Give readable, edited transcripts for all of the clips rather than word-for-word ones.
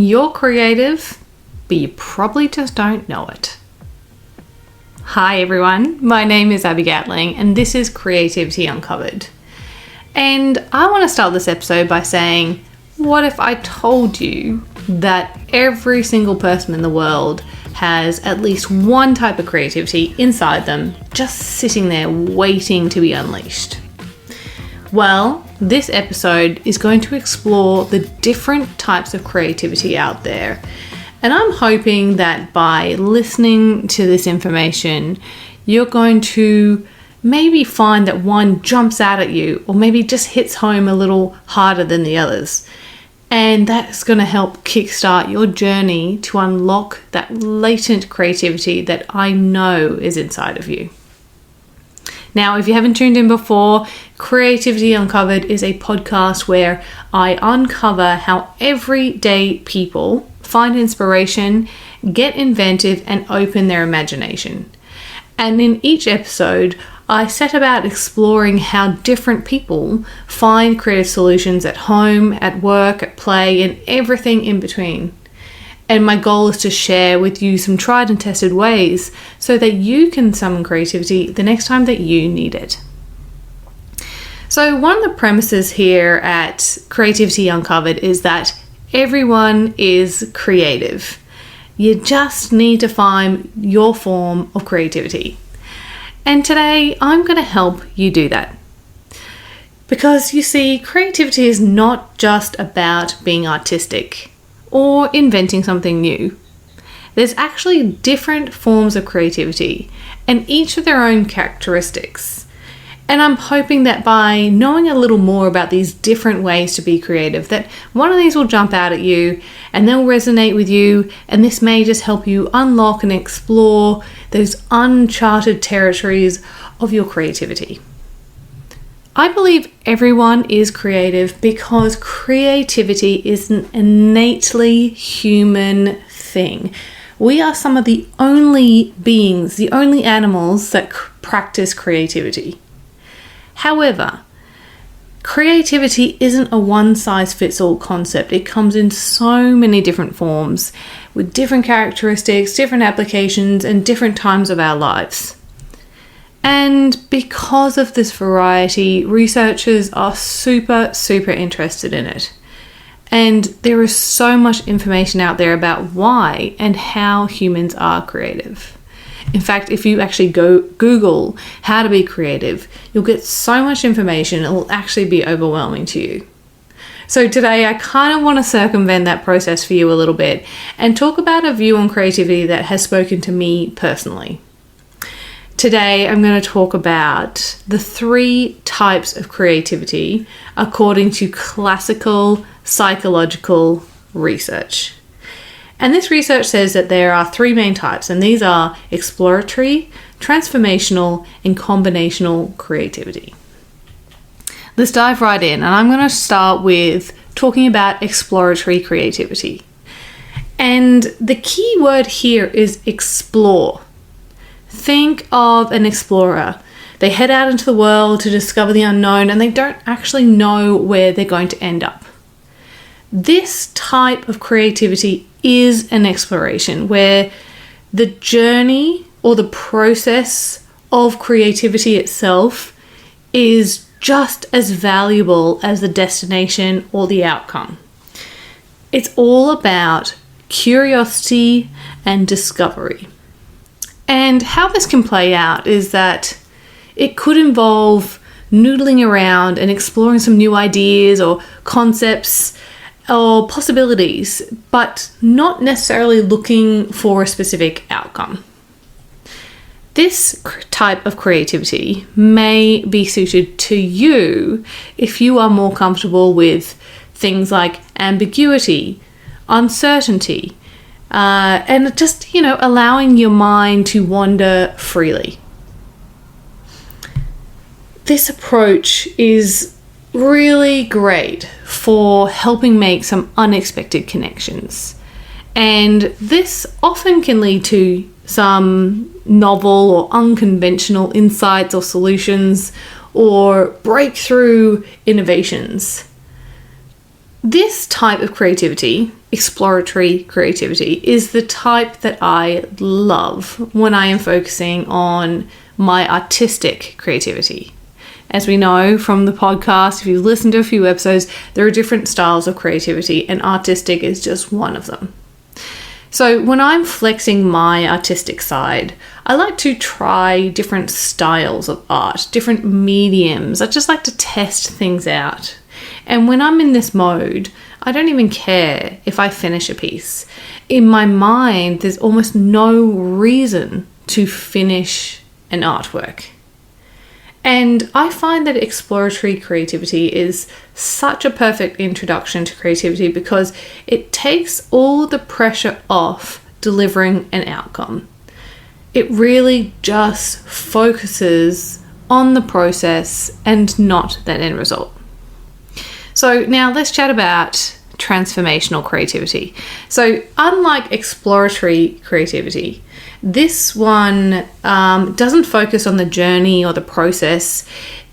You're creative, but you probably just don't know it. Hi everyone, my name is Abby Gatling and this is Creativity Uncovered. And I want to start this episode by saying, what if I told you that every single person in the world has at least one type of creativity inside them, just sitting there waiting to be unleashed? Well, this episode is going to explore the different types of creativity out there. And I'm hoping that by listening to this information, you're going to maybe find that one jumps out at you or maybe just hits home a little harder than the others. And that's going to help kickstart your journey to unlock that latent creativity that I know is inside of you. Now, if you haven't tuned in before, Creativity Uncovered is a podcast where I uncover how everyday people find inspiration, get inventive, and open their imagination. And in each episode, I set about exploring how different people find creative solutions at home, at work, at play, and everything in between. And my goal is to share with you some tried and tested ways so that you can summon creativity the next time that you need it. So one of the premises here at Creativity Uncovered is that everyone is creative. You just need to find your form of creativity. And today I'm going to help you do that. Because you see, creativity is not just about being artistic or inventing something new. There's actually different forms of creativity and each of their own characteristics. And I'm hoping that by knowing a little more about these different ways to be creative, that one of these will jump out at you and they'll resonate with you, and this may just help you unlock and explore those uncharted territories of your creativity. I believe everyone is creative because creativity is an innately human thing. We are some of the only beings, the only animals that practice creativity. However, creativity isn't a one-size-fits-all concept. It comes in so many different forms with different characteristics, different applications, and different times of our lives. And because of this variety, researchers are super interested in it. And there is so much information out there about why and how humans are creative. In fact, if you actually go Google how to be creative, you'll get so much information, it will actually be overwhelming to you. So today I kind of want to circumvent that process for you a little bit and talk about a view on creativity that has spoken to me personally. Today I'm going to talk about the 3 types of creativity according to classical psychological research. And this research says that there are 3 main types, and these are exploratory, transformational, and combinational creativity. Let's dive right in, and I'm going to start with talking about exploratory creativity. And the key word here is explore. Think of an explorer. They head out into the world to discover the unknown, and they don't actually know where they're going to end up. This type of creativity is an exploration where the journey or the process of creativity itself is just as valuable as the destination or the outcome. It's all about curiosity and discovery. And how this can play out is that it could involve noodling around and exploring some new ideas or concepts or possibilities, but not necessarily looking for a specific outcome. This type of creativity may be suited to you if you are more comfortable with things like ambiguity, uncertainty, and just, allowing your mind to wander freely. This approach is really great for helping make some unexpected connections. And this often can lead to some novel or unconventional insights or solutions or breakthrough innovations. This type of creativity exploratory creativity is the type that I love when I am focusing on my artistic creativity. As we know from the podcast, if you've listened to a few episodes, there are different styles of creativity, and artistic is just one of them. So when I'm flexing my artistic side, I like to try different styles of art, different mediums. I just like to test things out. And when I'm in this mode, I don't even care if I finish a piece. In my mind, there's almost no reason to finish an artwork. And I find that exploratory creativity is such a perfect introduction to creativity because it takes all the pressure off delivering an outcome. It really just focuses on the process and not that end result. So now let's chat about transformational creativity. So unlike exploratory creativity, this one doesn't focus on the journey or the process.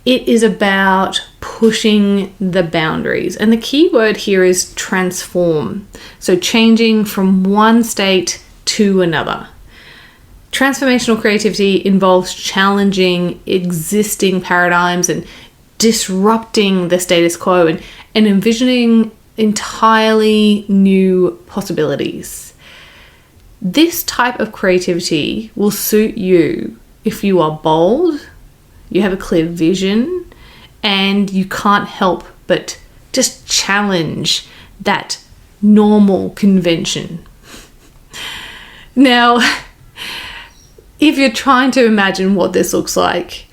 It is about pushing the boundaries. And the key word here is transform. So changing from one state to another. Transformational creativity involves challenging existing paradigms and disrupting the status quo and envisioning entirely new possibilities. This type of creativity will suit you if you are bold, you have a clear vision, and you can't help but just challenge that normal convention. Now, if you're trying to imagine what this looks like,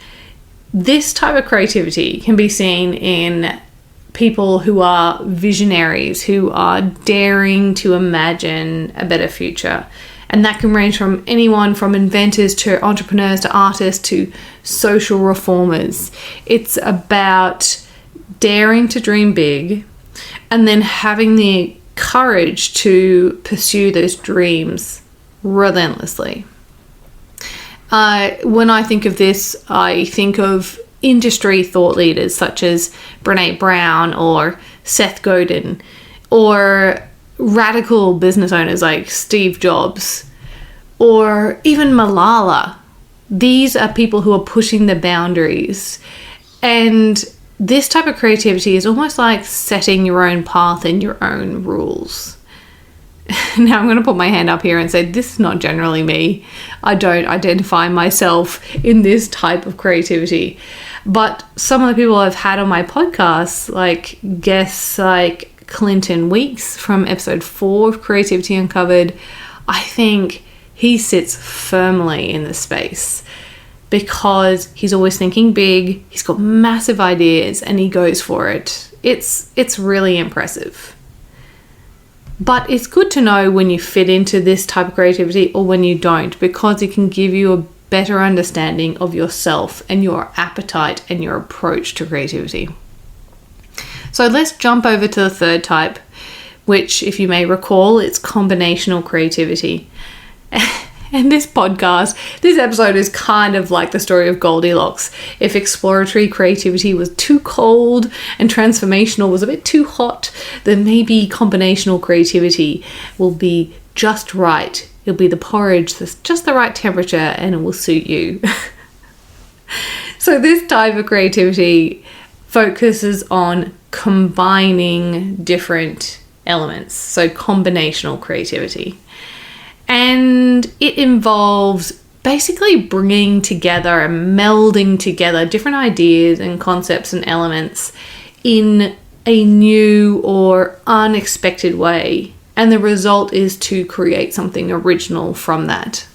this type of creativity can be seen in people who are visionaries, who are daring to imagine a better future. And that can range from anyone from inventors to entrepreneurs to artists to social reformers. It's about daring to dream big and then having the courage to pursue those dreams relentlessly. When I think of this, I think of industry thought leaders such as Brené Brown or Seth Godin, or radical business owners like Steve Jobs, or even Malala. These are people who are pushing the boundaries. And this type of creativity is almost like setting your own path and your own rules. Now I'm going to put my hand up here and say this is not generally me. I don't identify myself in this type of creativity. But some of the people I've had on my podcast, like guests like Clinton Weeks from episode 4 of Creativity Uncovered, I think he sits firmly in this space because he's always thinking big, he's got massive ideas, and he goes for it. It's really impressive. But it's good to know when you fit into this type of creativity or when you don't, because it can give you a better understanding of yourself and your appetite and your approach to creativity. So let's jump over to the third type, which, if you may recall, it's combinational creativity. And this episode is kind of like the story of Goldilocks. If exploratory creativity was too cold and transformational was a bit too hot, then maybe combinational creativity will be just right. It'll be the porridge that's just the right temperature and it will suit you. So this type of creativity focuses on combining different elements. So combinational creativity. And it involves basically bringing together and melding together different ideas and concepts and elements in a new or unexpected way. And the result is to create something original from that.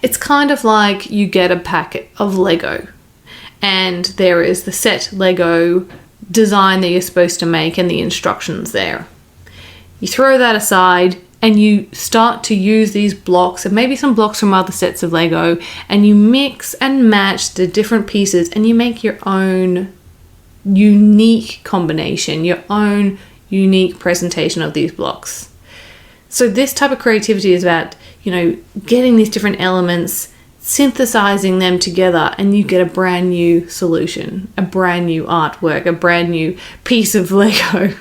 It's kind of like you get a packet of Lego and there is the set Lego design that you're supposed to make and the instructions there. You throw that aside and you start to use these blocks and maybe some blocks from other sets of Lego, and you mix and match the different pieces and you make your own unique combination, your own unique presentation of these blocks. So this type of creativity is about, getting these different elements, synthesizing them together, and you get a brand new solution, a brand new artwork, a brand new piece of Lego.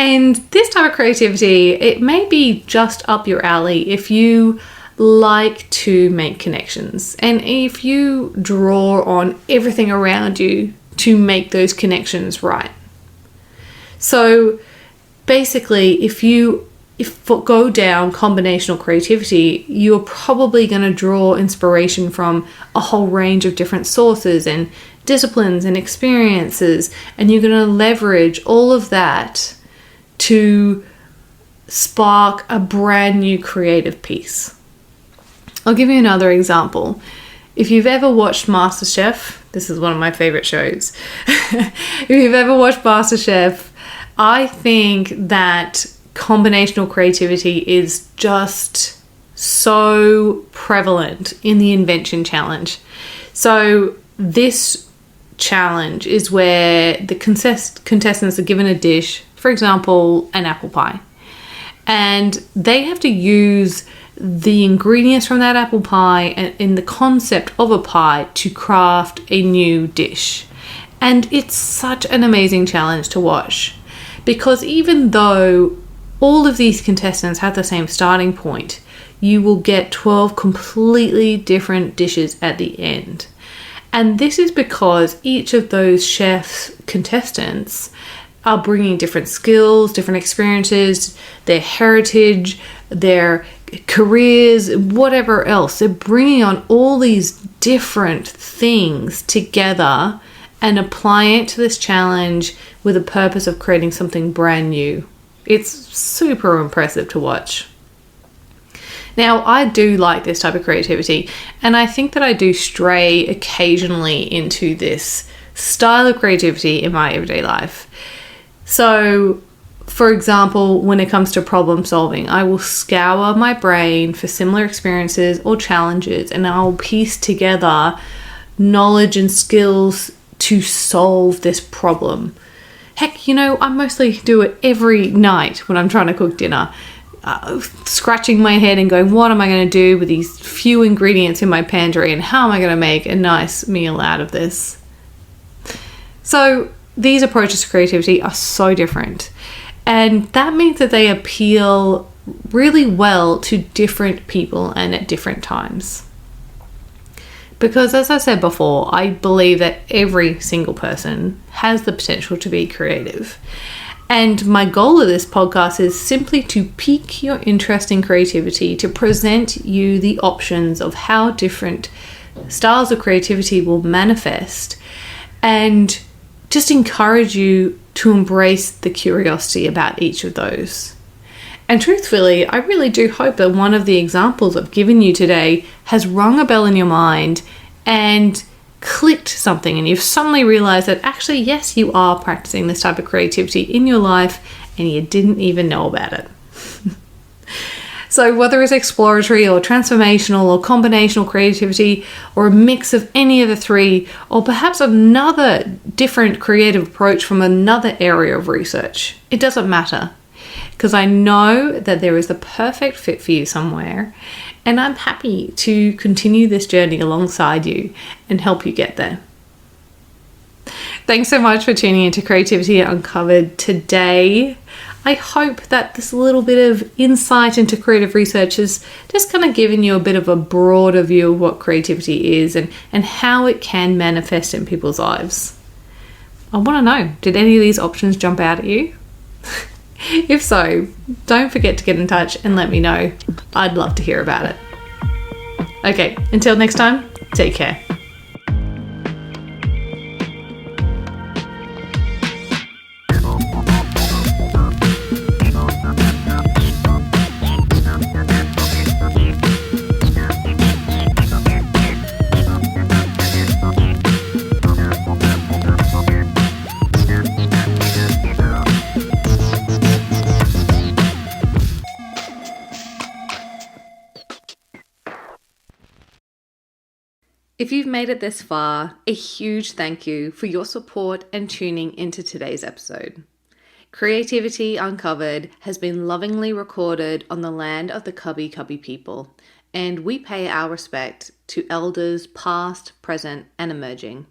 And this type of creativity, it may be just up your alley if you like to make connections and if you draw on everything around you to make those connections right. So basically, if go down combinational creativity, you're probably going to draw inspiration from a whole range of different sources and disciplines and experiences, and you're going to leverage all of that to spark a brand new creative piece. I'll give you another example. If you've ever watched MasterChef, this is one of my favorite shows. If you've ever watched MasterChef, I think that combinational creativity is just so prevalent in the invention challenge. So this challenge is where the contestants are given a dish, for example, an apple pie, and they have to use the ingredients from that apple pie and in the concept of a pie to craft a new dish. And it's such an amazing challenge to watch, because even though all of these contestants have the same starting point, you will get 12 completely different dishes at the end. And this is because each of those chefs contestants are bringing different skills, different experiences, their heritage, their careers, whatever else. They're bringing on all these different things together and applying it to this challenge with the purpose of creating something brand new. It's super impressive to watch. Now, I do like this type of creativity, and I think that I do stray occasionally into this style of creativity in my everyday life. So, for example, when it comes to problem solving, I will scour my brain for similar experiences or challenges, and I'll piece together knowledge and skills to solve this problem. Heck, I mostly do it every night when I'm trying to cook dinner. Scratching my head and going, what am I going to do with these few ingredients in my pantry, and how am I going to make a nice meal out of this? So these approaches to creativity are so different, and that means that they appeal really well to different people and at different times. Because as I said before, I believe that every single person has the potential to be creative. And my goal of this podcast is simply to pique your interest in creativity, to present you the options of how different styles of creativity will manifest, and just encourage you to embrace the curiosity about each of those. And truthfully, I really do hope that one of the examples I've given you today has rung a bell in your mind and clicked something, and you've suddenly realized that actually, yes, you are practicing this type of creativity in your life and you didn't even know about it. So whether it's exploratory or transformational or combinational creativity, or a mix of any of the three, or perhaps another different creative approach from another area of research, it doesn't matter, because I know that there is the perfect fit for you somewhere, and I'm happy to continue this journey alongside you and help you get there. Thanks so much for tuning into Creativity Uncovered today. I hope that this little bit of insight into creative research has just kind of given you a bit of a broader view of what creativity is and how it can manifest in people's lives. I want to know, did any of these options jump out at you? If so, don't forget to get in touch and let me know. I'd love to hear about it. Okay, until next time, take care. If you've made it this far, a huge thank you for your support and tuning into today's episode. Creativity Uncovered has been lovingly recorded on the land of the Cubby Cubby people, and we pay our respect to elders past, present, and emerging.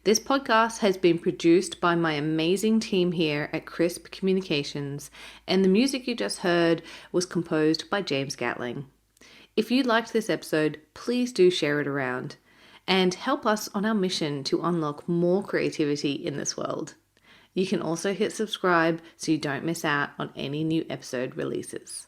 This podcast has been produced by my amazing team here at Crisp Communications, and the music you just heard was composed by James Gatling. If you liked this episode, please do share it around and help us on our mission to unlock more creativity in this world. You can also hit subscribe so you don't miss out on any new episode releases.